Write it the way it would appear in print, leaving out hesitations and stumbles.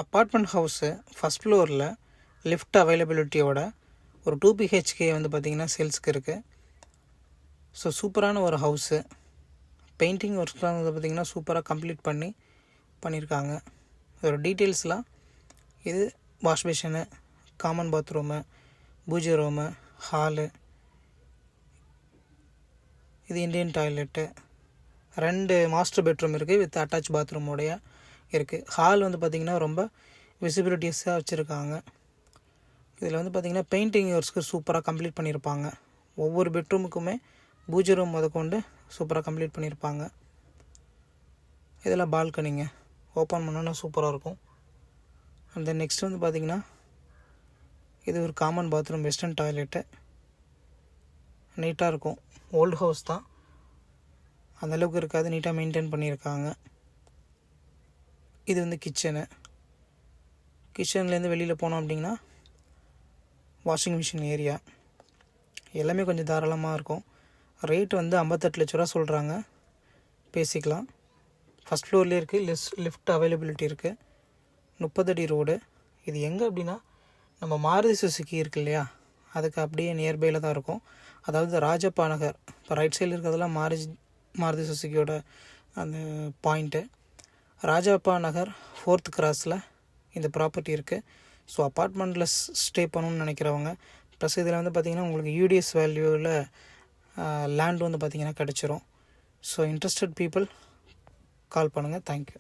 Apartment house first ஃப்ளோரில் lift அவைலபிலிட்டியோட ஒரு 2 BHK வந்து பார்த்திங்கன்னா சேல்ஸுக்கு இருக்குது. ஸோ சூப்பரான ஒரு ஹவுஸு. பெயிண்டிங் ஒர்க்லாம் வந்து பார்த்திங்கன்னா சூப்பராக கம்ப்ளீட் பண்ணியிருக்காங்க. இதோட டீட்டெயில்ஸ்லாம் இது வாஷ் பேஷனு, காமன் பாத்ரூமு, பூஜை ரூமு, ஹாலு, இது இண்டியன் டாய்லெட்டு, 2 மாஸ்டர் பெட்ரூம் இருக்குது வித் அட்டாச் பாத்ரூமோடைய இருக்குது. ஹால் வந்து பார்த்திங்கன்னா ரொம்ப விசிபிலிட்டிஸாக வச்சுருக்காங்க. இதில் வந்து பார்த்திங்கன்னா பெயிண்டிங் ஒர்க்ஸ்க்கு சூப்பராக கம்ப்ளீட் பண்ணியிருப்பாங்க. ஒவ்வொரு பெட்ரூமுக்குமே பூஜை ரூம் முதற்கொண்டு சூப்பராக கம்ப்ளீட் பண்ணியிருப்பாங்க. இதில் பால்கனிங்க ஓப்பன் பண்ணோன்னா சூப்பராக இருக்கும். அண்ட் தென் நெக்ஸ்ட் வந்து பார்த்திங்கன்னா இது ஒரு காமன் பாத்ரூம், வெஸ்டர்ன் டாய்லெட்டு. நீட்டாக இருக்கும். ஓல்டு ஹவுஸ் தான், அந்தளவுக்கு இருக்காது, நீட்டாக மெயின்டைன் பண்ணியிருக்காங்க. இது வந்து கிச்சன்லேருந்து வெளியில் போனோம் அப்படின்னா வாஷிங் மிஷின் ஏரியா எல்லாமே கொஞ்சம் தாராளமாக இருக்கும். ரேட் வந்து 58 லட்ச ரூபா சொல்கிறாங்க, பேசிக்கலாம். ஃபஸ்ட் ஃப்ளோர்லேயே இருக்குது, லிஃப்ட் அவைலபிலிட்டி இருக்குது. 30 அடி ரோடு. இது எங்கே அப்படின்னா நம்ம மாருதி சுசுக்கி இருக்கு இல்லையா, அதுக்கு அப்படியே நியர்பையில் தான் இருக்கும். அதாவது ராஜப்பா நகர், இப்போ ரைட் சைடில் இருக்கிறதெல்லாம் மாருதி சுசுக்கியோட அந்த பாயிண்ட்டு. ராஜப்பா நகர் 4th கிராஸில் இந்த ப்ராப்பர்ட்டி இருக்குது. ஸோ அப்பார்ட்மெண்ட்டில் ஸ்டே பண்ணணும்னு நினைக்கிறவங்க, ப்ளஸ் இதில் வந்து பார்த்திங்கன்னா உங்களுக்கு யூடிஎஸ் வேல்யூவில் லேண்ட் வந்து பார்த்திங்கன்னா கிடச்சிரும். ஸோ இன்ட்ரெஸ்டட் பீப்புள் கால் பண்ணுங்கள். தேங்க்யூ.